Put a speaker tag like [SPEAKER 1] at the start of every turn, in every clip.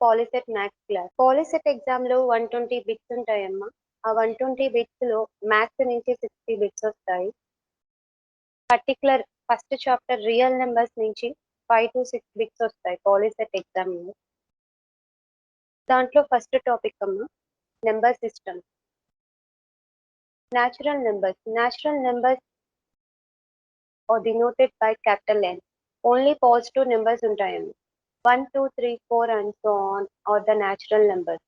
[SPEAKER 1] POLYCET maths class. POLYCET ఎగ్జామ్లో 120 bits ఉంటాయమ్మా. ఆ 120 బిట్స్లో maths నుంచి 60 బిట్స్ వస్తాయి. Particular first chapter real numbers నుంచి 5 to 6 బిట్స్ వస్తాయి పాలిసెట్ ఎగ్జామ్లో. దాంట్లో ఫస్ట్ టాపిక్ అమ్మా number system. Natural numbers are denoted by capital N. Only positive numbers ఉంటాయండి. 1, 2, 3, 4 and so on are the natural numbers.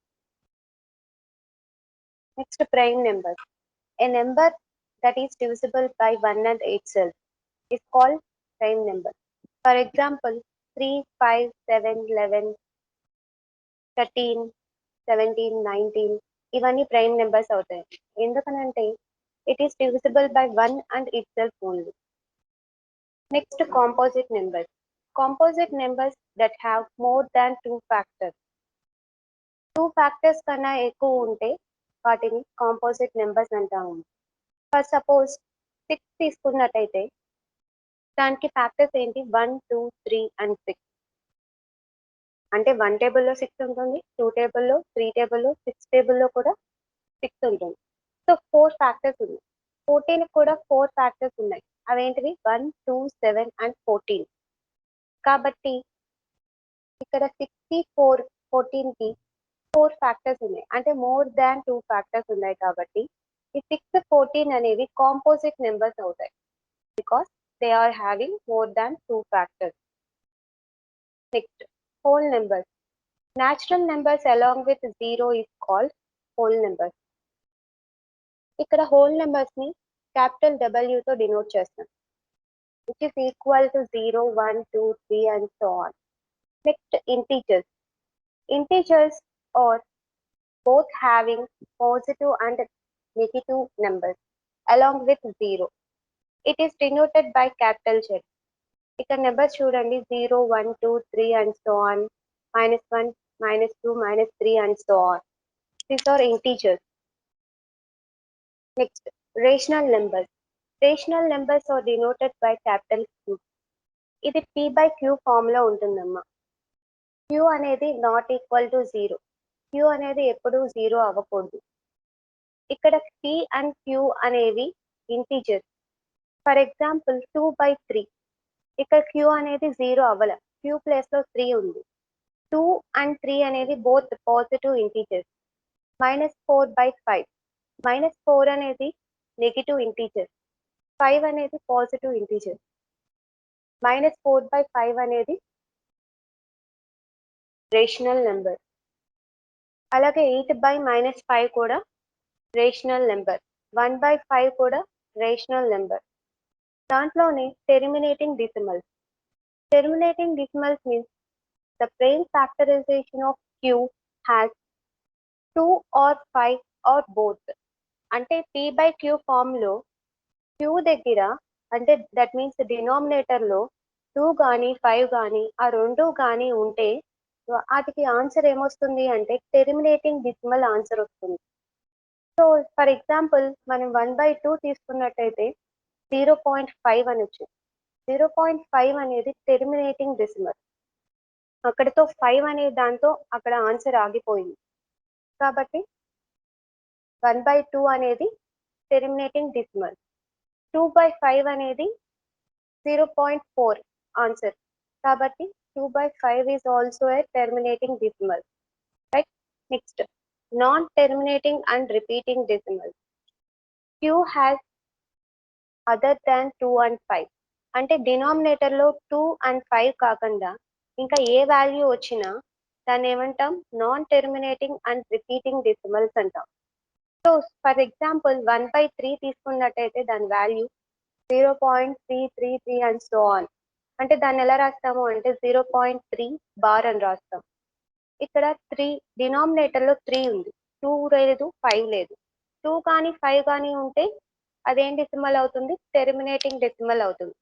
[SPEAKER 1] Next, prime numbers. A number that is divisible by 1 and itself is called prime number. For example, 3, 5, 7, 11, 13, 17, 19 ఇవన్నీ prime numbers అవుతాయి. ఎందుకనంటే it is divisible by 1 and itself only. Next, composite numbers. Composite numbers that have more than 2 factors. 2 factors కన్నా ఎక్కువ ఉంటే వాటిని composite numbers అంటాము. For suppose 6 తీసుకున్నట్టయితే దానికి ఫ్యాక్టర్స్ ఏంటి 1, 2, 3 and 6. అంటే 1 టేబుల్లో 6 ఉంటుంది, 2 టేబుల్లో, 3 టేబుల్లో, 6 టేబుల్లో కూడా 6 ఉంటుంది. సో 4 ఫ్యాక్టర్స్ ఉన్నాయి. 14 కూడా 4 ఫ్యాక్టర్స్ ఉన్నాయి. అవేంటివి 1, 2, 7 and 14. కాబట్టి ఇక్కడ 6కి 14కి 4 ఫ్యాక్టర్స్ ఉన్నాయి. అంటే మోర్ దాన్ 2 ఫ్యాక్టర్స్ ఉన్నాయి కాబట్టి ఈ 6, 14 అనేవి కాంపోజిట్ నెంబర్స్ అవుతాయి. Because they are having more than 2 factors. Next, whole numbers. Natural numbers along with 0 is called whole numbers. ఇక్కడ హోల్ నెంబర్స్ ని క్యాపిటల్ W తో డినోట్ చేస్తాం, which is equal to 0, 1, 2, 3 and so on. Next, integers. Integers are both having positive and negative numbers along with 0. It is denoted by capital Z. ఇక్కడ numbers చూడండి 0, 1, 2, 3 and so on, -1, -2, -3 and so on. These are integers. Next, rational numbers. Rational numbers are denoted by capital Q. ఇది P by Q form లో ఉంటుందమ్మా. Q అనేది not equal to 0. Q అనేది ఎప్పుడు 0 అవ్వకూడదు. ఇక్కడ P and Q అనేవి integers. For example 2 by 3. ఇక్కడ Q అనేది 0 అవ్వల, Q ప్లేస్ లో 3 ఉంది. 2 and 3 అనేవి బోత్ పాజిటివ్ ఇంటీజర్స్. -4 by 5. -4 అనేది నెగిటివ్ ఇంటీజర్, 5 అనేది పాజిటివ్ ఇంటీజర్. -4 by 5 అనేది రేషనల్ నెంబర్. అలాగే 8 by -5 కూడా రేషనల్ నెంబర్. 1 by 5 కూడా రేషనల్ నెంబర్. దాంట్లోనే terminating decimals. Terminating decimals means the prime factorisation of Q has 2 or 5 or both. అంటే P by Q form లో Q దగ్గర అంటే దట్ మీన్స్ డినామినేటర్ లో 2 కానీ 5 కానీ ఆ రెండు కానీ ఉంటే వాటికి ఆన్సర్ ఏమొస్తుంది అంటే టెర్మినేటింగ్ డెసిమల్ ఆన్సర్ వస్తుంది. సో ఫర్ ఎగ్జాంపుల్ మనం 1/2 తీసుకున్నట్టయితే 0.5 అనొచ్చు. 0.5 అనేది టెర్మినేటింగ్ డెసిమల్. అక్కడితో 5 అనే దాంతో అక్కడ ఆన్సర్ ఆగిపోయింది. కాబట్టి 1/2 అనేది టెర్మినేటింగ్ డెసిమల్. 2/5 అనేది 0.4 ఆన్సర్. కాబట్టి 2/5 is also a terminating decimal. Right? Next, non-terminating and repeating decimals. Q has other than 2 and 5. అంటే డినామినేటర్ లో 2 and 5 కాకుండా ఇంకా ఏ వాల్యూ వచ్చినా దాన్ని ఏమంటాం non terminating and repeating decimals అంటాం. సో ఫర్ ఎగ్జాంపుల్ 1/3 తీసుకున్నట్టయితే దాని వాల్యూ 0.333 అండ్ సో ఆన్. అంటే దాన్ని ఎలా రాస్తాము అంటే 0.3 బార్ అని రాస్తాం. ఇక్కడ 3 డినామినేటర్ లో 3 ఉంది, 2 లేదు, 5 లేదు. 2 కానీ 5 కానీ ఉంటే అదేం డెసిమల్ అవుతుంది, టెర్మినేటింగ్ డెసిమల్ అవుతుంది.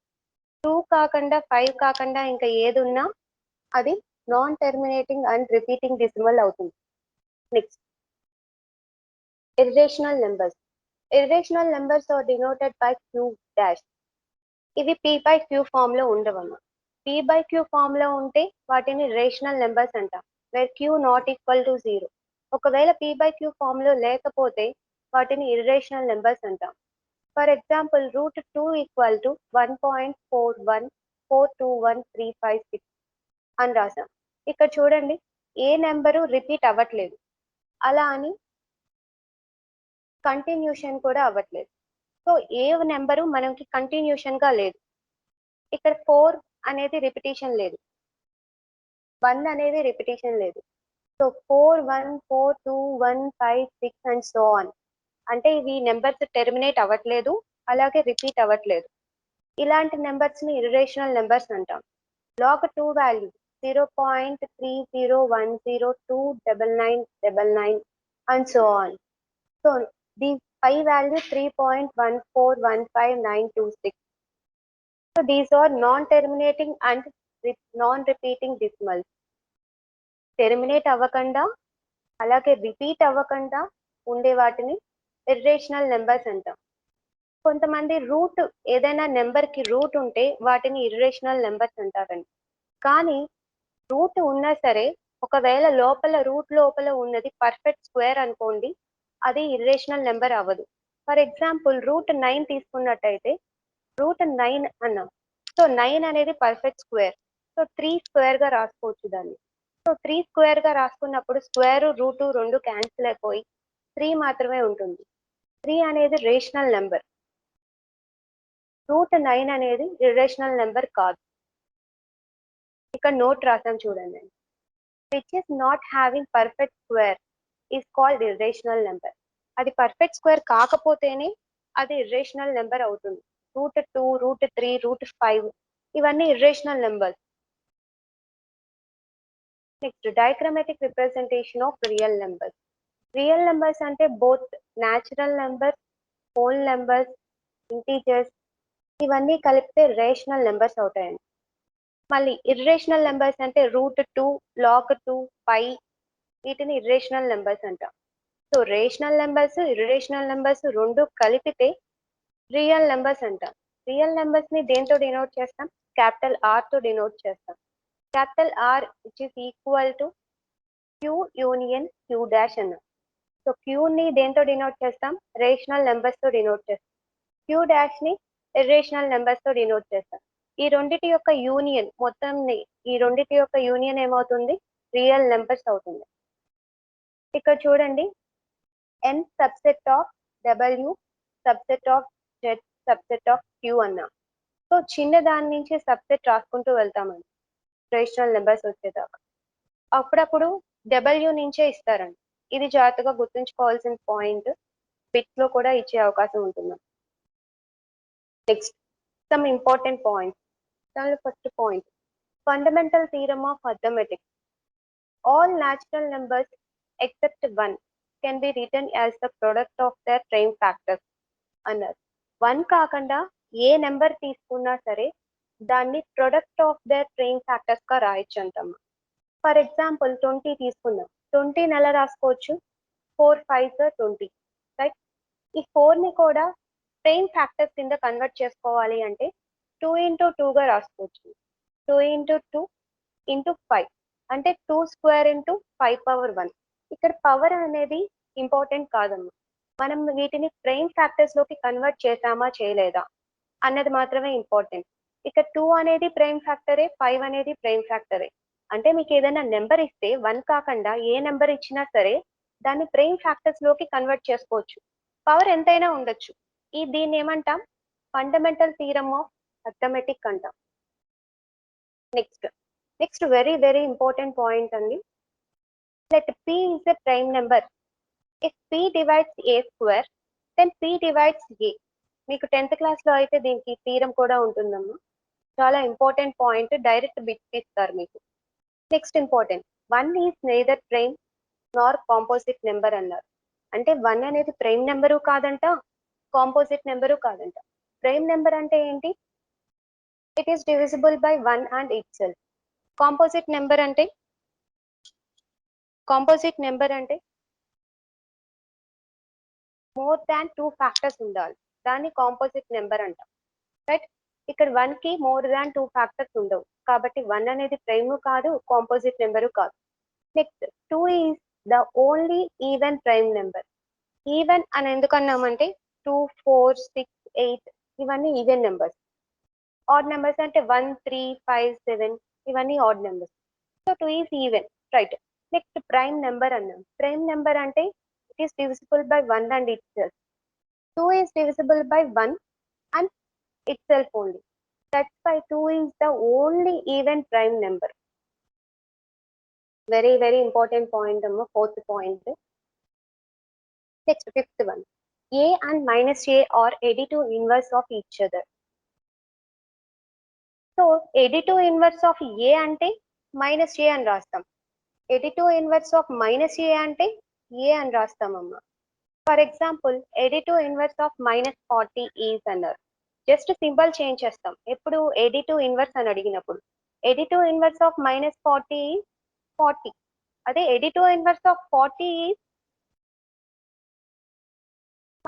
[SPEAKER 1] 2 కాకుండా 5 కాకుండా ఇంకా ఏది ఉన్నా అది non terminating and repeating decimal అవుతుంది. Next, irrational numbers. Irrational numbers are denoted by Q dash. ఇవి P by Q ఫామ్ లో ఉండవమ్మా. P by Q ఫామ్ లో ఉంటే వాటిని రేషనల్ నెంబర్స్ అంటాం. where q not equal to 0. ఒకవేళ p by q ఫామ్ లో లేకపోతే వాటిని ఇర్రేషనల్ నెంబర్స్ అంటాం. For example route 2 equal to 1.4142136 అని రాసాం. ఇక్కడ చూడండి ఏ నెంబరు రిపీట్ అవ్వట్లేదు, అలా అని కంటిన్యూషన్ కూడా అవ్వట్లేదు. సో ఏ నెంబరు మనకి కంటిన్యూషన్ గా లేదు. ఇక్కడ 4 అనేది రిపిటేషన్ లేదు, 1 అనేది రిపిటేషన్ లేదు. So 4 1 4 2 1 5 6 and so on. అంటే ఇవి నెంబర్స్ టెర్మినేట్ అవ్వట్లేదు, అలాగే రిపీట్ అవ్వట్లేదు. ఇలాంటి నెంబర్స్ ని ఇర్రేషనల్ నెంబర్స్ అంటాం. log 2 value 0.301029999 and so on. So the pi value 3.1415926. So these are non-terminating and non-repeating decimals. Terminate అవ్వకుండా అలాగే రిపీట్ అవ్వకుండా ఉండే వాటిని ఇర్రేషనల్ నెంబర్స్ అంటాం. కొంతమంది రూట్ ఏదైనా నెంబర్ కి రూట్ ఉంటే వాటిని ఇర్రేషనల్ నెంబర్స్ అంటారండి. కానీ రూట్ ఉన్నా సరే ఒకవేళ రూట్ లోపల ఉన్నది పర్ఫెక్ట్ స్క్వేర్ అనుకోండి, అది ఇర్రేషనల్ నెంబర్ అవ్వదు. ఫర్ ఎగ్జాంపుల్ రూట్ 9 తీసుకున్నట్టయితే రూట్ 9 అన్నాం. సో 9 అనేది పర్ఫెక్ట్ స్క్వేర్. సో 3 స్క్వేర్ గా రాసుకోవచ్చు దాన్ని. సో 3 స్క్వేర్ గా రాసుకున్నప్పుడు స్క్వేర్ రూట్ 2 క్యాన్సిల్ అయిపోయి 3 మాత్రమే ఉంటుంది. 3 అనేది రేషనల్ నెంబర్. రూట్ 9 అనేది ఇర్రేషనల్ నెంబర్ కాదు. ఇక్కడ నోట్ రాసాం చూడండి. Which is not having perfect square is called irrational number. అది పర్ఫెక్ట్ స్క్వేర్ కాకపోతేనే అది ఇర్రేషనల్ నెంబర్ అవుతుంది. రూట్ 2 రూట్ 3 రూట్ 5 ఇవన్నీ irrational numbers. Next diagrammatic representation of real numbers. Real numbers అంటే both natural numbers, whole numbers, integers ఇవన్నీ కలిపితే rational numbers అవుతాయండి. మళ్ళీ ఇర్రేషనల్ నెంబర్స్ అంటే రూట్ 2 log 2 పై వీటిని ఇర్రేషనల్ నెంబర్స్ అంటాం. So rational numbers irrational numbers రెండు కలిపితే రియల్ నెంబర్స్ అంటాం. రియల్ నెంబర్స్ ని దేంతో డినోట్ చేస్తాం? క్యాపిటల్ ఆర్ తో డినోట్ చేస్తాం. Capital R which is equal to Q union Q dash అన్నాం. సో క్యూ ని దేంతో డినోట్ చేస్తాం? రేషనల్ నెంబర్స్ తో డినోట్ చేస్తాం. క్యూ డాష్ ని ఇర్రేషనల్ నెంబర్స్ తో డినోట్ చేస్తాం. ఈ రెండిటి యొక్క యూనియన్ ఈ రెండిటి యొక్క యూనియన్ ఏమవుతుంది? రియల్ నెంబర్స్ అవుతుంది. ఇక్కడ చూడండి n subset of w subset of z subset of q అన్నాం. సో చిన్న దాని నుంచి సబ్సెట్ రాసుకుంటూ వెళ్తామండి రేషనల్ నెంబర్స్ వచ్చేదాకా. అప్పుడప్పుడు w నుంచే ఇస్తారండి. ఇది జాగ్రత్తగా గుర్తుంచుకోవాల్సిన పాయింట్. బిట్స్ లో కూడా ఇచ్చే అవకాశం ఉంటుంది. Next some important points. దానిలో first point fundamental theorem of arithmetics. All natural numbers except 1 can be written as the product of their prime factors అన్నారు. 1 కాకుండా ఏ నెంబర్ తీసుకున్నా సరే దాన్ని product of their prime factors గా రాయొచ్చు అంటాం. ఫర్ ఎగ్జాంపుల్ 20 తీసుకుందాం. 20 నెల రాసుకోవచ్చు. 4 5 20, రైట్? ఈ 4 ని కూడా ప్రైమ్ ఫ్యాక్టర్స్ కింద కన్వర్ట్ చేసుకోవాలి అంటే 2 into 2 గా రాసుకోవచ్చు. 2 into 2 into 5 అంటే 2 square into 5 power 1. ఇక్కడ పవర్ అనేది ఇంపార్టెంట్ కాదమ్మా, మనం వీటిని ప్రైమ్ ఫ్యాక్టర్స్ లోకి కన్వర్ట్ చేసామా చేయలేదా అన్నది మాత్రమే ఇంపార్టెంట్. ఇక్కడ 2 అనేది ప్రైమ్ ఫ్యాక్టరే, 5 అనేది ప్రైమ్ ఫ్యాక్టరే. అంటే మీకు ఏదైనా నెంబర్ ఇస్తే 1 కాకుండా ఏ నెంబర్ ఇచ్చినా సరే దాన్ని ప్రైమ్ ఫ్యాక్టర్స్ లోకి కన్వర్ట్ చేసుకోవచ్చు. పవర్ ఎంతైనా ఉండొచ్చు. దీన్ని ఏమంటాం? ఫండమెంటల్ థీరమ్ ఆఫ్ అర్థమెటిక్ అంటాం. Next very very important point అండి. Let p is a prime number. If p divides a square, then p divides a. మీకు 10th క్లాస్ లో అయితే దీనికి థీరం కూడా ఉంటుందమ్మా. చాలా ఇంపార్టెంట్ పాయింట్, డైరెక్ట్ బిట్స్ ఇస్తారు మీకు. Next important 1 is neither prime Nar composite number అన్నారు. అంటే 1 అనేది ప్రైమ్ నెంబరు కాదంట, కాంపోజిట్ నెంబరు కాదంట. ప్రైమ్ నెంబర్ అంటే ఏంటి? It is divisible by 1 and it self. Composite number అంటే మోర్ దాన్ 2 ఫ్యాక్టర్స్ ఉండాలి, దాన్ని కాంపోజిట్ నెంబర్ అంటాం, రైట్? ఇక్కడ 1 కి మోర్ దాన్ 2 ఫ్యాక్టర్స్ ఉండవు కాబట్టి 1 అనేది ప్రైమ్ కాదు, కాంపోజిట్ నెంబరు కాదు. Next 2 is the only even prime number. Even అని ఎందుకన్నామంటే 2, 4, 6, 8 ఇవన్నీ ఈవెన్ నెంబర్స్. ఆడ్ నెంబర్స్ అంటే 1, 3, 5, 7 ఇవన్నీ odd numbers. So 2 is even, right. Next prime number అన్నాం. ప్రైమ్ నెంబర్ అంటే it is divisible by 1 and itself. 2 is divisible by 1 and itself only. That's why 2 is the only even prime number. Very very important point అమ్మ, fourth point. Next fifth one, a and minus a are additive inverse of each other. So additive inverse of a అంటే minus a అని రాస్తాం. additive inverse of minus a అంటే a అని రాస్తామమ్మా. For example additive inverse of minus 40 is అన్నారు. Just symbol change చేస్తాం ఎప్పుడు additive inverse అని అడిగినప్పుడు. additive inverse of minus 40 is 40. అదే additive inverse of 40 is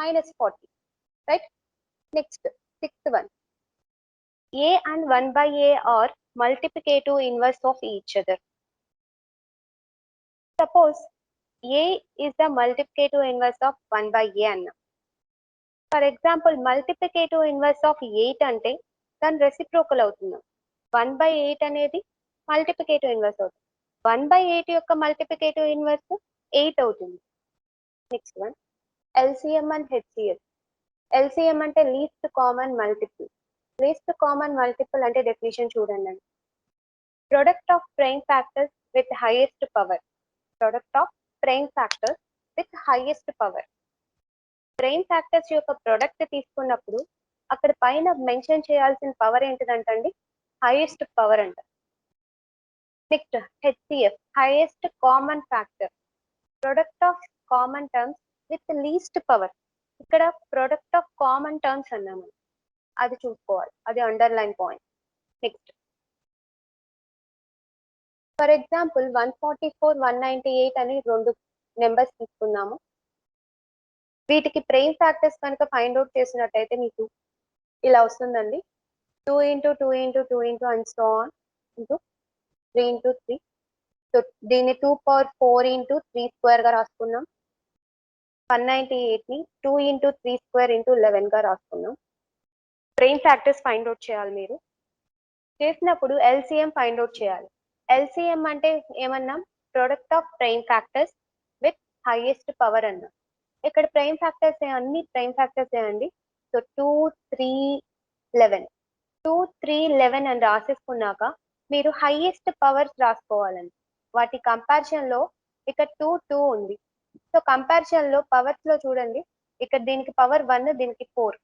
[SPEAKER 1] minus 40, right? Next, sixth one, a and 1 by a are multiplicative inverse of each other. Suppose a is the multiplicative inverse of 1 by a అన్న. For example multiplicative inverse of 8 అంటే దాని reciprocal అవుతుంది. 1 by 8 అనేది multiplicative inverse అవుతుంది. 1 by 8 యొక్క multiplicative inverse 8 అవుతుంది. Next one, LCM and HCF. LCM అంటే least common multiple. Least common multiple అంటే డెఫినేషన్ చూడండి. Product of prime factors with highest power. Product of prime factors with highest power. Prime factors యొక్క product తీసుకున్నప్పుడు అక్కడ పైన mention చేయాల్సిన power ఏంటిదంటండి, highest power అంట. Next HCF, highest common factor. Product of common terms with least power. ఇక్కడ product of common terms అన్నాము, అది చూసుకోవాలి, అది underline point. Next for example 144, 198 అని రెండు నెంబర్స్ తీసుకున్నాము. వీటికి ప్రైమ్ ఫ్యాక్టర్స్ కనుక ఫైండ్ అవుట్ చేసినట్టయితే మీకు ఇలా వస్తుందండి. 2 into 2 into 2 into and so on into 3 into 3. So దీన్ని 2 power 4 into 3 square గా రాసుకున్నాం. 198 ని 2 into 3 square into 11 గా రాసుకున్నాం. ప్రైమ్ ఫ్యాక్టర్స్ ఫైండ్ అవుట్ చేయాలి. మీరు చేసినప్పుడు ఎల్సిఎం ఫైండ్ అవుట్ చేయాలి. ఎల్సిఎం అంటే ఏమన్నాం, product of prime factors with highest power అన్నాం. ఇక్కడ ప్రైమ్ ఫ్యాక్టర్స్ అన్ని ప్రైమ్ ఫ్యాక్టర్స్ అండి. సో 2, 3, 11, 2, 3, 11 అని రాసేసుకున్నాక మీరు హైయెస్ట్ పవర్స్ రాసుకోవాలండి. వాటి కంపారిజన్ లో ఇక్కడ 2, 2 ఉంది. సో కంపారిజన్ లో పవర్స్ లో చూడండి, ఇక్కడ దీనికి పవర్ 1, దీనికి 4,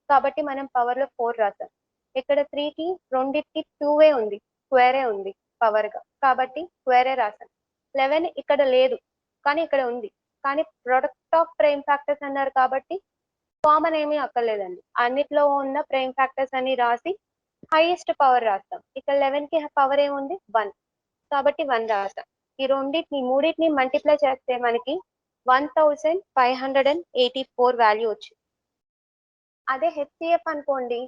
[SPEAKER 1] కాబట్టి మనం పవర్ లో 4 రాసాం. ఇక్కడ 3కి రెండింటికి 2 ఉంది, స్క్వేరే ఉంది పవర్ గా, కాబట్టి స్క్వేరే రాసాం. 11 ఇక్కడ లేదు కానీ ఇక్కడ ఉంది, కానీ ప్రొడక్ట్ ఆఫ్ ప్రైమ్ ఫ్యాక్టర్స్ అన్నారు కాబట్టి కామన్ ఏమీ అక్కర్లేదండి. అన్నిట్లో ఉన్న ప్రైమ్ ఫ్యాక్టర్స్ అని రాసి హైయెస్ట్ పవర్ రాస్తాం. ఇక్కడ 11 కి పవర్ ఏముంది, 1, కాబట్టి 1 రాస్తాం. ఈ మూడింటిని మల్టిప్లై చేస్తే మనకి 1584 వాల్యూ వచ్చింది. అదే హెచ్సిఎఫ్ అనుకోండి,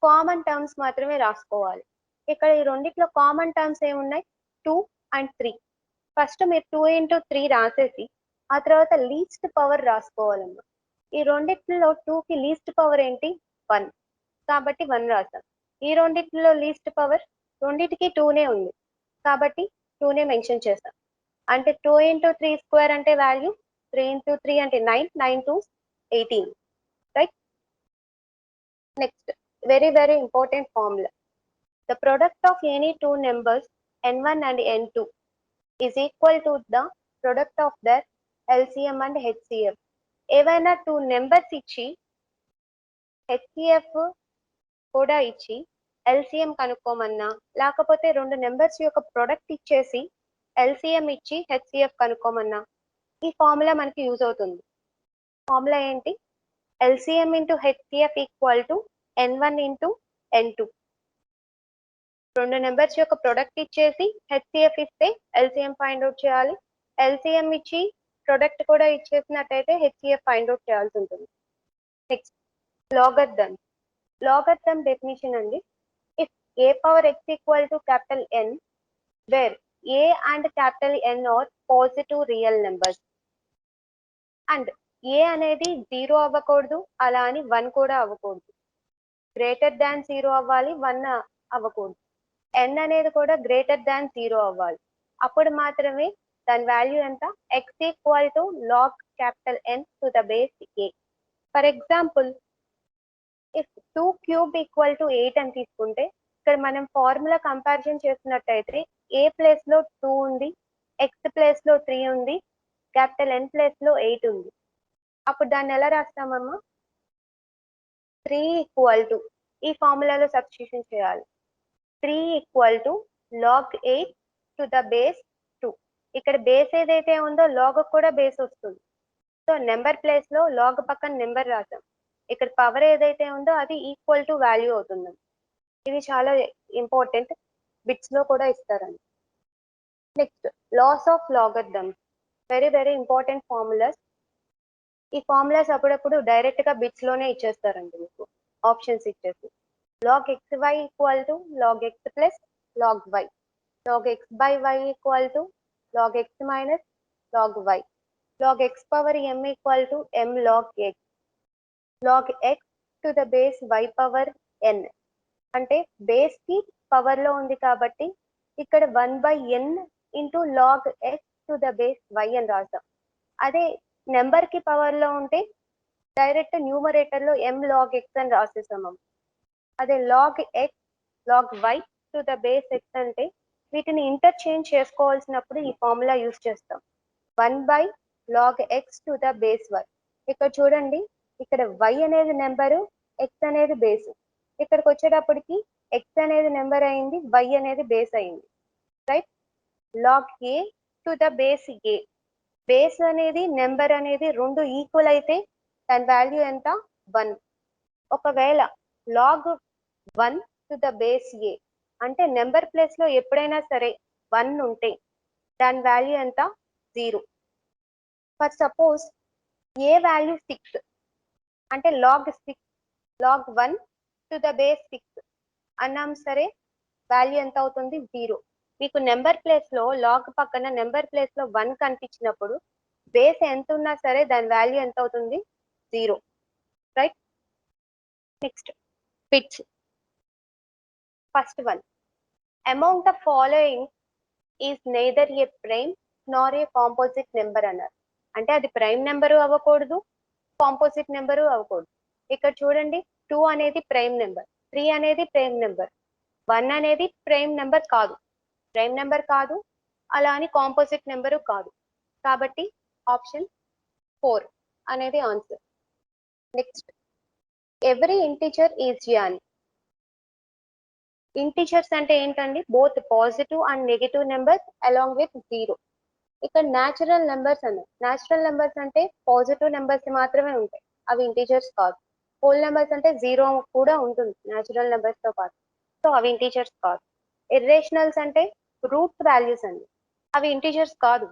[SPEAKER 1] కామన్ టర్మ్స్ మాత్రమే రాసుకోవాలి. ఇక్కడ ఈ రెండిట్లో కామన్ టర్మ్స్ ఏమున్నాయి, 2 and 3. ఫస్ట్ మీరు 2 into 3 రాసేసి ఆ తర్వాత లీస్ట్ పవర్ రాసుకోవాలమ్మా. ఈ రెండిట్లో 2కి లీస్ట్ పవర్ ఏంటి, 1, కాబట్టి 1 రాస్తాం. ఈ రెండిట్లో లీస్ట్ పవర్ రెండింటికి 2నే ఉంది కాబట్టి 2నే మెన్షన్ చేస్తాం. అంటే 2 into 3 square అంటే వాల్యూ 3 into 3 అంటే 9, 9 to 18, right. Next very very important formula. The product of any two numbers n1 and n2 is equal to the product of their LCM and HCF. ఏవైనా 2 numbers ఇచ్చి HCF కూడా ఇచ్చి LCM కనుక్కోమన్నా, లేకపోతే 2 numbers యొక్క product ఇచ్చేసి LCM ఇచ్చి HCF కనుక్కోమన్నా ఈ formula మనకి యూజ్ అవుతుంది. ఫార్ములా ఏంటి, LCM into HCF equal to n1 into n2. 2 numbers యొక్క ప్రొడక్ట్ ఇచ్చేసి హెచ్సిఎఫ్ ఇస్తే ఎల్సిఎం ఫైండ్ అవుట్ చేయాలి. ఎల్సిఎం ఇచ్చి ప్రొడక్ట్ కూడా ఇచ్చేసినట్టయితే హెచ్సిఎఫ్ ఫైండ్ అవుట్ చేయాల్సి ఉంటుంది. Next logarithm. లాగర్థమ్ డెఫినిషన్ అండి, if a power x equal to capital N, where A and capital N are positive real numbers. And a అనేది 0 అవ్వకూడదు, అలా అని 1 కూడా అవ్వకూడదు. గ్రేటర్ దాన్ 0 అవ్వాలి, 1 అవ్వకూడదు. n అనేది కూడా గ్రేటర్ దాన్ 0 అవ్వాలి. అప్పుడు మాత్రమే దాని వాల్యూ ఎంత? x equal to log capital N to the base a. For example if 2 cube equal to 8 అని తీసుకుంటే ఇక్కడ మనం ఫార్ములా కంపారిజన్ చేస్తున్నట్టయితే a ప్లేస్ లో 2 ఉంది, x ప్లేస్ లో 3 ఉంది, క్యాపిటల్ N ప్లేస్ లో 8 ఉంది. అప్పుడు దాన్ని ఎలా రాస్తామమ్మా? 3 ఈక్వల్ టు ఈ ఫార్ములాలో సబ్స్టిట్యూషన్ చేయాలి. 3 equal to log 8 to the base 2. ఇక్కడ బేస్ ఏదైతే ఉందో లాగ్ కూడా బేస్ వస్తుంది. సో నెంబర్ ప్లేస్ లో లాగ్ పక్కన నెంబర్ రాసాం. ఇక్కడ పవర్ ఏదైతే ఉందో అది ఈక్వల్ టు వాల్యూ అవుతుంది. ఇది చాలా ఇంపార్టెంట్, బిట్స్ లో కూడా ఇస్తారండి. Next laws of logarithms, very very important formulas. ఈ ఫార్ములాస్ అప్పుడప్పుడు డైరెక్ట్ గా బిట్స్ లోనే ఇచ్చేస్తారండి మీకు, ఆప్షన్స్ ఇచ్చేసి. log xy equal to log x plus log y, log x by y equal to log x minus log y, log x power m equal to m log x, log x to the base y power n. అంటే base కి power లో ఉంది కాబట్టి ఇక్కడ 1/n into log x to the base y అని రాస్తాం. అదే number కి పవర్ లో ఉంటే డైరెక్ట్ న్యూమరేటర్ లో m log x అని రాసేసాము. అదే log x log y to the base x అంటే వీటిని ఇంటర్చేంజ్ చేసుకోవాల్సినప్పుడు ఈ ఫార్ములా యూస్ చేస్తాం. 1/log x to the base y. ఇక్కడ చూడండి, ఇక్కడ y అనేది నెంబరు, x అనేది బేస్. ఇక్కడికి వచ్చేటప్పటికి x అనేది నెంబర్ అయింది, y అనేది బేస్ అయింది, right? log a to the base a. Base అనేది నెంబర్ అనేది రెండు ఈక్వల్ అయితే దాని వాల్యూ ఎంత? 1. ఒకవేళ log 1 to the base a అంటే నెంబర్ ప్లేస్ లో ఎప్పుడైనా సరే 1 ఉంటే దాని వాల్యూ ఎంత? 0. ఫర్ సపోజ్ a వాల్యూ 6 అంటే log 6 log 1 to the base 6 అన్నాం సరే, వాల్యూ ఎంత అవుతుంది? 0. మీకు నెంబర్ ప్లేస్ లో లాగ్ పక్కన నెంబర్ ప్లేస్ లో 1 కనిపించినప్పుడు బేస్ ఎంత ఉన్నా సరే దాని వాల్యూ ఎంత అవుతుంది? 0, right? Next bits. First one, amount the following is neither A prime Nar a composite number అన్నారు. అంటే అది ప్రైమ్ నెంబరు అవ్వకూడదు, కాంపోజిట్ నెంబరు అవ్వకూడదు. ఇక్కడ చూడండి, 2 అనేది ప్రైమ్ నెంబర్, 3 అనేది ప్రైమ్ నెంబర్, 1 అనేది ప్రైమ్ నెంబర్ కాదు, ప్రైమ్ నెంబర్ కాదు, అలా అని కాంపోజిట్ నెంబరు కాదు. కాబట్టి ఆప్షన్ 4 అనేది answer. Next, every integer is an. Integers అంటే ఏంటండి? Both positive and negative numbers along with 0. ఇక్కడ న్యాచురల్ నెంబర్స్ అన్న, న్యాచురల్ నెంబర్స్ అంటే పాజిటివ్ నెంబర్స్ మాత్రమే ఉంటాయి, అవి ఇంటిజర్స్ కాదు. హోల్ నెంబర్స్ అంటే 0 కూడా ఉంటుంది న్యాచురల్ నెంబర్స్ తో పాటు, సో అవి ఇంటిజర్స్ కాదు. ఇర్రేషనల్స్ అంటే రూట్ వాల్యూస్ అండి, అవి ఇంటిజర్స్ కాదు.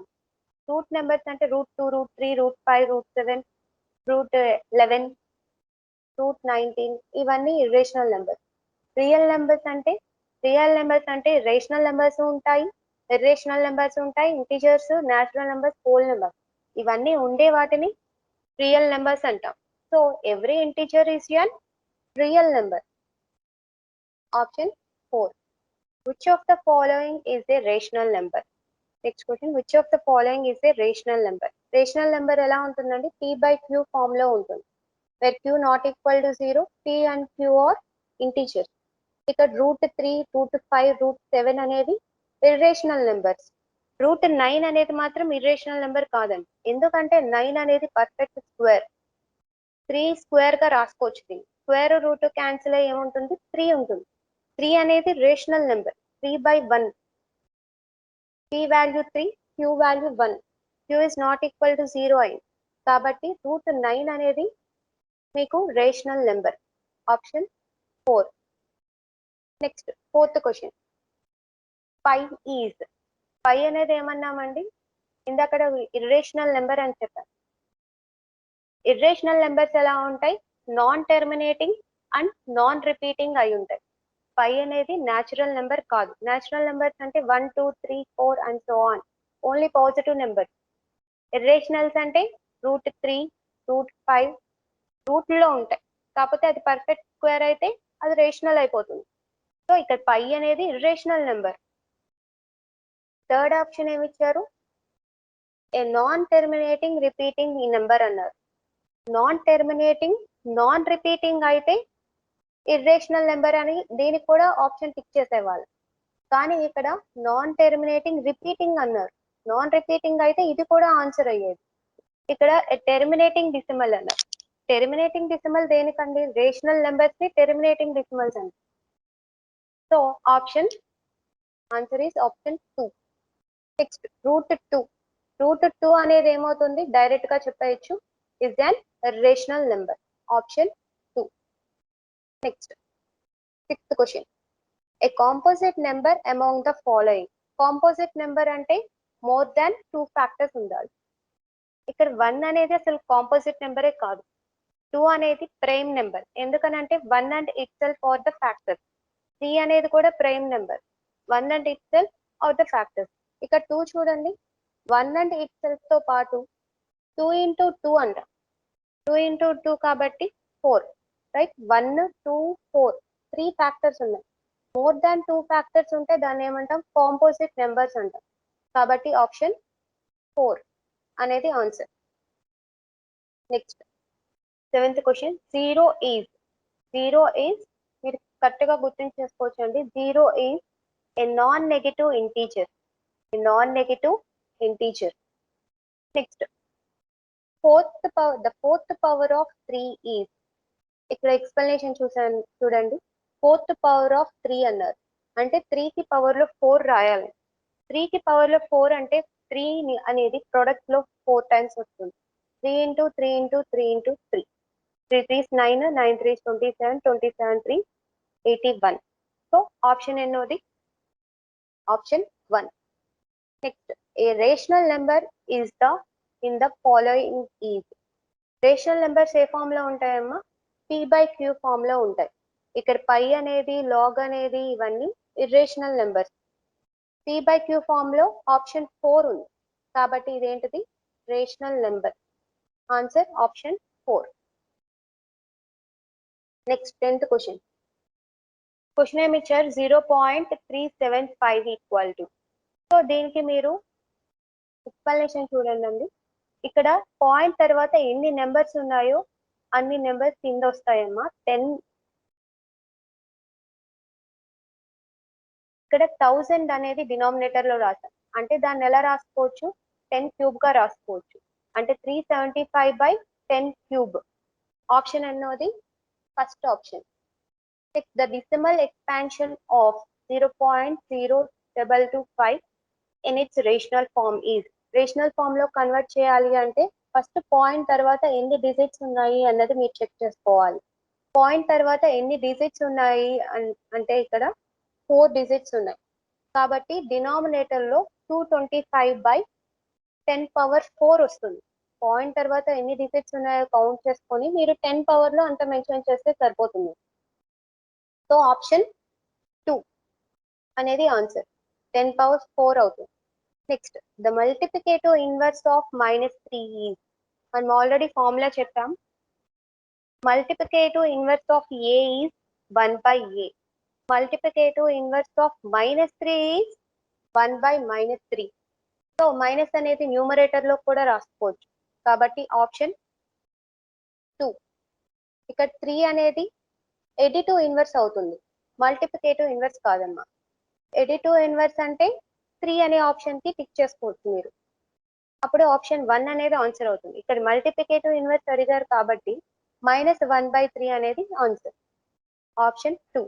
[SPEAKER 1] రూట్ నెంబర్స్ అంటే √2, √3, √5, √7, √11, √19 ఇవన్నీ ఇర్రేషనల్ నెంబర్స్. రియల్ నెంబర్స్ అంటే రేషనల్ నెంబర్స్ ఉంటాయి, ఇర్రేషనల్ నెంబర్స్ ఉంటాయి, integers, natural numbers, whole numbers, ఇవన్నీ ఉండే వాటిని రియల్ నెంబర్స్ అంటాం. So every integer is an real number. Option 4. Which of the following is a rational number? Next question, which of the following is a rational number? Rational number ఎలా ఉంటుందండి? p/q form లో ఉంటుంది, where q not equal to 0, p and q are integers. ఇక్కడ √3, √5, √7 అనేది irrational numbers. √9 అనేది మాత్రం irrational number కాదండి, ఎందుకంటే 9 అనేది పర్ఫెక్ట్ స్క్వేర్, 3 స్క్వేర్ గా రాసుకోవచ్చు. దీన్ని స్క్వేర్ రూట్ క్యాన్సిల్ అయ్యి ఏముంటుంది? 3 ఉంటుంది. 3 అనేది rational number, 3/1, p value 3, q value 1, q is not equal to 0 అయింది, కాబట్టి √9 అనేది మీకు rational number. Option 4. Next fourth question, pi is. Pi అనేది ఏమన్నామండి? ఇందాక ఇర్రేషనల్ నెంబర్ అని చెప్పాను. ఇర్రేషనల్ నెంబర్స్ ఎలా ఉంటాయి? Non terminating and non repeating అయి ఉంటాయి. పై అనేది న్యాచురల్ నెంబర్ కాదు. న్యాచురల్ నెంబర్స్ అంటే 1 2 3 4 and so on, only positive number. Irrationals అంటే √3 √5 రూట్లో ఉంటాయి, కాకపోతే అది పర్ఫెక్ట్ స్క్వేర్ అయితే అది రేషనల్ అయిపోతుంది. సో ఇక్కడ పై అనేది ఇర్రేషనల్ నెంబర్. థర్డ్ ఆప్షన్ ఏమి ఇచ్చారు, ఏ నాన్ టెర్మినేటింగ్ రిపీటింగ్ ఈ నెంబర్ అన్నారు. నాన్ టెర్మినేటింగ్ నాన్ రిపీటింగ్ అయితే ఇర్రేషనల్ నెంబర్ అని దీనికి కూడా ఆప్షన్ టిక్ చేసేవాళ్ళు. కానీ ఇక్కడ నాన్ టెర్మినేటింగ్ రిపీటింగ్ అన్నారు. నాన్ రిపీటింగ్ అయితే ఇది కూడా ఆన్సర్ అయ్యేది. ఇక్కడ టెర్మినేటింగ్ డెసిమల్ అన్నారు. టెర్మినేటింగ్ డెసిమల్ దేనికండి, రేషనల్ నెంబర్స్ ని టెర్మినేటింగ్ డెసిమల్స్ అండి. So option answer is option 2. Next √2. √2 అనేది ఏమవుతుంది, డైరెక్ట్ గా చెప్పేయచ్చు, is an rational number. Option 2. Next 6th question, a composite number among the following. Composite number అంటే more than 2 factors ఉండాలి. ఇక్కడ 1 అనేది అసలు కాంపోజిట్ నెంబరే కాదు. 2 అనేది ప్రైమ్ నెంబర్, ఎందుకనంటే 1 and itself are the factors. 3 అనేది కూడా prime number, 1 and itself are the factors. ఇక్కడ 2 చూడండి, 1 అండ్ ఇట్ సెల్ఫ్ తో పాటు 2 ఇంటూ 2 అంట. 2 ఇంటూ 2 కాబట్టి 4, రైట్. 1 2 4 3 ఫ్యాక్టర్స్ ఉన్నాయి. మోర్ దాన్ 2 ఫ్యాక్టర్స్ ఉంటే దాన్ని ఏమంటాం, కాంపోజిట్ నెంబర్స్ అంటాం. కాబట్టి ఆప్షన్ 4 అనేది answer. Next 7th question, zero is మీరు కరెక్ట్ గా గుర్తుంచేసుకోవచ్చండి. Zero is a non negative integer. Next the fourth power of 3 is. ఇక్కడ ఎక్స్ప్లెనేషన్ చూడండి. 4th power of 3 అన్నారు అంటే 3 కి పవర్ లో 4 రాయాలి. 3 కి పవర్ లో 4 అంటే 3 అనేది ప్రొడక్ట్ లో 4 టైమ్స్ వస్తుంది. 3 into 3 into 3 into 3, 3 3s 9, 9 3s 27, 27 3 81. So option ఎన్నోది, option 1. Next, a rational number is the in the following is. Rational numbers ఏ ఫామ్ లో ఉంటాయమ్మా, p/q ఫామ్ లో ఉంటాయి. ఇక్కడ పై అనేది లాగ్ అనేది ఇవన్నీ ఇర్రేషనల్ నెంబర్స్. p/q ఫామ్ లో ఆప్షన్ 4 ఉంది, కాబట్టి ఇదేంటిది, rational number. Answer option 4. Next 10th question. Question ఏమి ఇచ్చారు, 0.375 ఈక్వల్ టు. సో దీనికి మీరు ఎక్స్ప్లెనేషన్ చూడండి. ఇక్కడ పాయింట్ తర్వాత ఎన్ని నెంబర్స్ ఉన్నాయో అన్ని నెంబర్స్ కింద వస్తాయమ్మా. 10, ఇక్కడ 1000 అనేది డినామినేటర్ లో రాసాం అంటే దాన్ని ఎలా రాసుకోవచ్చు, 10 క్యూబ్ గా రాసుకోవచ్చు. అంటే 375/10 క్యూబ్. ఆప్షన్ ఎన్నోది, first option. The decimal expansion of 0.0225 in its rational form is. Rational form లో కన్వర్ట్ చేయాలి అంటే ఫస్ట్ పాయింట్ తర్వాత ఎన్ని డిజిట్స్ ఉన్నాయి అన్నది మీరు చెక్ చేసుకోవాలి. పాయింట్ తర్వాత ఎన్ని డిజిట్స్ ఉన్నాయి అంటే ఇక్కడ 4 డిజిట్స్ ఉన్నాయి, కాబట్టి డినామినేటర్ లో 225/10⁴ వస్తుంది. పాయింట్ తర్వాత ఎన్ని డిజిట్స్ ఉన్నాయో కౌంట్ చేసుకొని మీరు 10 పవర్ లో అంత మెన్షన్ చేస్తే సరిపోతుంది. సో ఆప్షన్ 2 అనేది ఆన్సర్, 10⁴ అవుతుంది. Next, the multiplicative inverse of -3 is. మనం ఆల్రెడీ ఫార్ములా చెప్పాం. Multiplicative inverse of a is 1/a. Multiplicative inverse of -3 is 1/-3. So minus అనేది న్యూమరేటర్ లో కూడా రాసుకోవచ్చు, కాబట్టి ఆప్షన్ 2. ఇక్కడ 3 అనేది ఎడిటివ్ ఇన్వర్స్ అవుతుంది, మల్టిప్లికేటివ్ ఇన్వర్స్ కాదమ్మా. ఎడిటివ్ ఇన్వర్స్ అంటే 3 అనే ఆప్షన్ కి టిక్ చేసుకోవచ్చు మీరు, అప్పుడు ఆప్షన్ 1 అనేది ఆన్సర్ అవుతుంది. ఇక్కడ మల్టిప్లికేటివ్ ఇన్వర్స్ అడిగారు కాబట్టి -1/3 అనేది answer, option 2.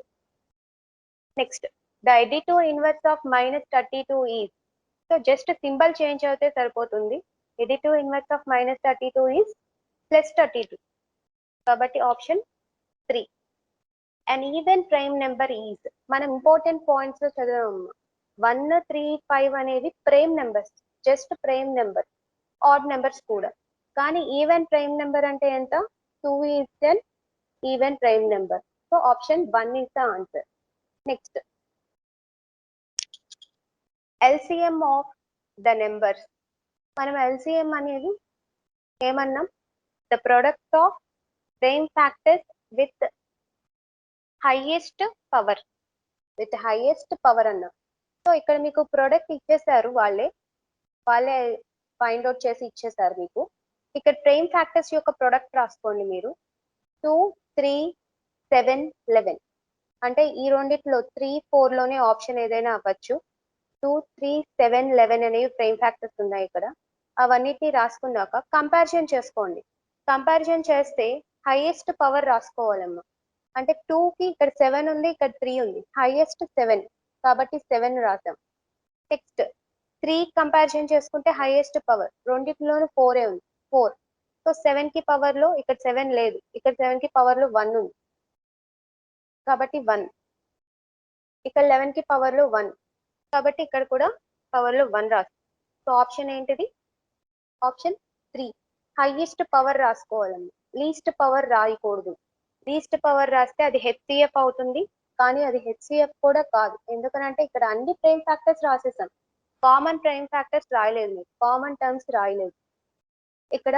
[SPEAKER 1] Next, the additive inverse of -32 is. So just symbol change అయితే సరిపోతుంది. ఎడిటివ్ ఇన్వర్స్ ఆఫ్ -32 ఈజ్ +32, కాబట్టి option 3. an even prime number is. మనం ఇంపార్టెంట్ పాయింట్స్ చదివాము. 1 3 5 అనేది prime numbers, just prime number, odd numbers కూడా. కానీ even prime number అంటే ఎంత, 2 is an even prime number. So option 1 is the answer. Next LCM of the numbers. మనం LCM అనేది ఏమన్నాం? The product of prime factors with highest power. With highest power అన్నాం. So ఇక్కడ మీకు product ఇచ్చేసారు, వాళ్ళే ఫైండ్ అవుట్ చేసి ఇచ్చేసారు మీకు. ఇక్కడ ప్రైమ్ ఫ్యాక్టర్స్ యొక్క ప్రొడక్ట్ రాసుకోండి మీరు. 2, 3, 7, 11. అంటే ఈ రెండిట్లో 3, 4లోనే ఆప్షన్ ఏదైనా అవ్వచ్చు. 2, 3, 7, 11 అనేవి ప్రైమ్ ఫ్యాక్టర్స్ ఉన్నాయి ఇక్కడ. అవన్నిటిని రాసుకున్నాక కంపారిజన్ చేసుకోండి. కంపారిజన్ చేస్తే హైయెస్ట్ పవర్ రాసుకోవాలమ్మా. అంటే 2కి ఇక్కడ 7 ఉంది, ఇక్కడ 3 ఉంది. హైయెస్ట్ 7 కాబట్టి 7 రాసాం. నెక్స్ట్ 3 కంపారిజన్ చేసుకుంటే హైయెస్ట్ పవర్ రెండిట్లోనూ 4 ఉంది, 4. సో 7కి పవర్ లో ఇక్కడ 7 లేదు, ఇక్కడ 7కి పవర్ లో 1 ఉంది కాబట్టి 1. ఇక్కడ 11కి పవర్ లో 1 కాబట్టి ఇక్కడ కూడా పవర్ లో 1 రాస్తాం. సో ఆప్షన్ ఏంటిది? ఆప్షన్ 3. హైయెస్ట్ పవర్ రాసుకోవాలండి, లీస్ట్ పవర్ రాయకూడదు. లీస్ట్ పవర్ రాస్తే అది HCF అవుతుంది, కానీ అది HCF కూడా కాదు. ఎందుకనంటే ఇక్కడ అన్ని ప్రైమ్ ఫ్యాక్టర్స్ రాసేసాం, కామన్ ప్రైమ్ ఫ్యాక్టర్స్ రాయలేదు, మీరు కామన్ టర్మ్స్ రాయలేదు. ఇక్కడ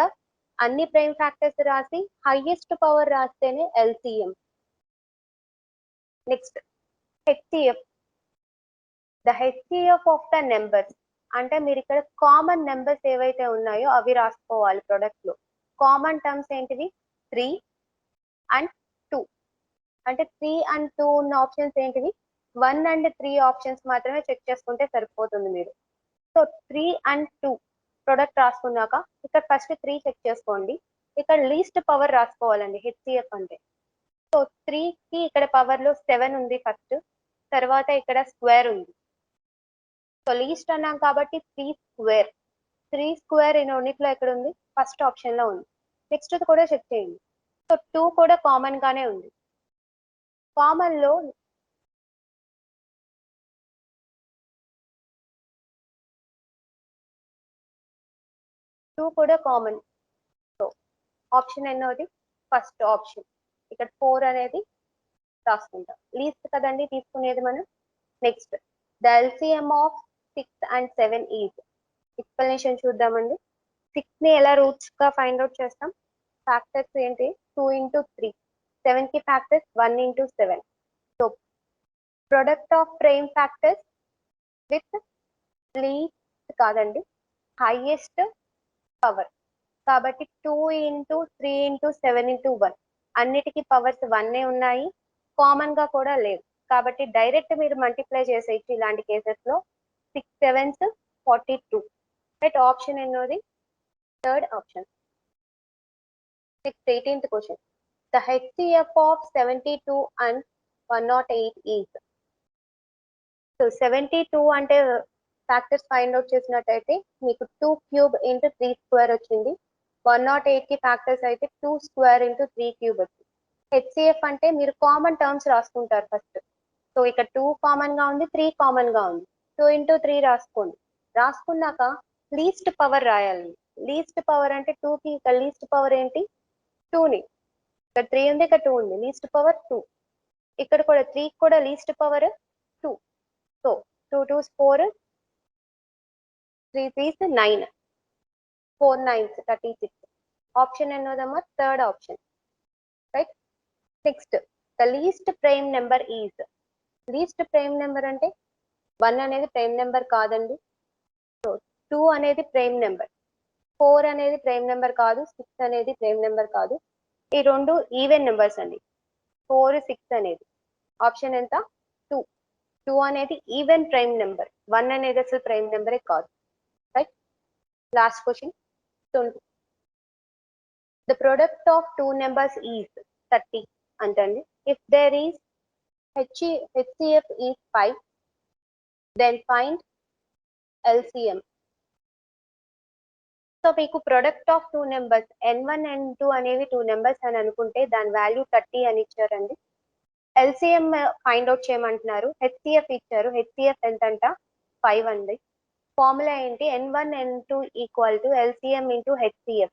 [SPEAKER 1] అన్ని ప్రైమ్ ఫ్యాక్టర్స్ రాసి హైయెస్ట్ పవర్ రాస్తేనే LCM. Next HCF. The HCF of the numbers. అంటే మీరు ఇక్కడ కామన్ నెంబర్స్ ఏవైతే ఉన్నాయో అవి రాసుకోవాలి ప్రొడక్ట్ లో. కామన్ టర్మ్స్ ఏంటివి? 3 అండ్ 2. అంటే 3 అండ్ 2 ఉన్న ఆప్షన్స్ ఏంటివి? 1 అండ్ 3 ఆప్షన్స్ మాత్రమే చెక్ చేసుకుంటే సరిపోతుంది మీరు. సో 3 అండ్ 2 ప్రొడక్ట్ రాసుకున్నాక ఇక్కడ ఫస్ట్ 3 చెక్ చేసుకోండి. ఇక్కడ లీస్ట్ పవర్ రాసుకోవాలండి HCF అంటే. సో 3కి ఇక్కడ పవర్ లో 7 ఉంది ఫస్ట్, తర్వాత ఇక్కడ స్క్వేర్ ఉంది. సో లీస్ట్ అన్నాం కాబట్టి 3 స్క్వేర్. 3 స్క్వేర్ ఈ రెండిట్లో ఎక్కడ ఉంది? ఫస్ట్ ఆప్షన్ లో ఉంది. నెక్స్ట్ కూడా చెక్ చేయండి. సో 2 కూడా కామన్ గానే ఉంది. కామన్ లో 2 కూడా కామన్. సో ఆప్షన్ ఎన్నోది? First option. ఇక్కడ 4 అనేది రాసుకుంటాం, లీస్ట్ కదండి తీసుకునేది మనం. Next the LCM of 6 and 7 is. Explanation చూద్దామండి. 6ని ఎలా రూట్స్ గా ఫైండ్ అవుట్ చేస్తాం? ఫ్యాక్టర్స్ ఏంటి? 2 into 3. 7కి factors 1 into 7. So product of prime factors with least కాదండి, హైయెస్ట్ పవర్. కాబట్టి 2 into 3 into 7 into 1 అన్నిటికీ పవర్స్ 1 ఉన్నాయి, కామన్ గా కూడా లేదు. కాబట్టి డైరెక్ట్ మీరు మల్టిప్లై చేసేయచ్చు ఇలాంటి కేసెస్ లో. 6 7s 42. రైట్. ఆప్షన్ ఎన్నోది? Third option. Next 18th question. The HCF of 72 and 108 is. So 72 అంటే ఫ్యాక్టర్స్ ఫైండ్ అవుట్ చేసినట్టయితే మీకు 2 cube into 3 square వచ్చింది. 108కి ఫ్యాక్టర్స్ అయితే 2 square into 3 cube వచ్చింది. HCF అంటే మీరు కామన్ టర్మ్స్ రాసుకుంటారు ఫస్ట్. సో ఇక్కడ 2 కామన్ గా ఉంది, 3 కామన్ గా ఉంది. 2 into 3 రాసుకోండి. రాసుకున్నాక లీస్ట్ పవర్ రాయాలి. లీస్ట్ పవర్ అంటే 2కి ఇక్కడ లీస్ట్ పవర్ ఏంటి? 2ని. ఇక్కడ 3 ఉంది, ఇక్కడ 2 ఉంది, లీస్ట్ పవర్ 2. ఇక్కడ కూడా 3 కూడా least power 2. So 2 2s 4, 3 3s 9, 4 9s 36. Option ఎన్నోదమ్మా? Third option. Right. Next the least prime number is. Least prime number అంటే 1 అనేది ప్రైమ్ నెంబర్ కాదండి. సో 2 అనేది ప్రైమ్ నెంబర్, 4 అనేది ప్రైమ్ నెంబర్ కాదు, 6 అనేది ప్రైమ్ నెంబర్ కాదు. ఈ రెండు ఈవెన్ నెంబర్స్ అండి. 4 6 అనేది. ఆప్షన్ ఎంత? 2. 2 అనేది ఈవెన్ ప్రైమ్ నెంబర్, 1 అనేది అసలు ప్రైమ్ నెంబరే కాదు. Right. Last question. The product of 2 numbers is 30 అంటండి. If there is HCF is 5, then find LCM. So మీకు product of 2 numbers N1 N2 అనేవి 2 నెంబర్స్ అని అనుకుంటే దాని వాల్యూ 30 అని ఇచ్చారండి. LCM ఫైండ్ అవుట్ చేయమంటున్నారు. HCF ఇచ్చారు. HCF ఎంతంట? 5 అండి. ఫార్ములా ఏంటి? N1 N2 equal to LCM into HCF.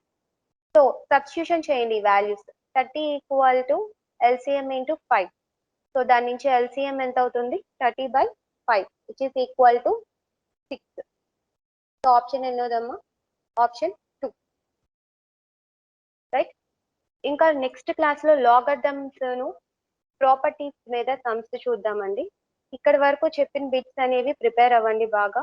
[SPEAKER 1] So substitution చేయండి values. 30 equal to LCM into 5. So so దాని నుంచి ఎల్సిఎం ఎంత అవుతుంది 30/5 which is equal to 6. So option ఎన్నోదమ్మా ఆప్షన్ 2 రైట్. ఇంకా నెక్స్ట్ క్లాస్ లో లాగర్థమ్స్ ను ప్రాపర్టీస్ మీద సమ్స్ చూద్దామండి. ఇక్కడ వరకు చెప్పిన బిట్స్ అనేవి ప్రిపేర్ అవ్వండి బాగా.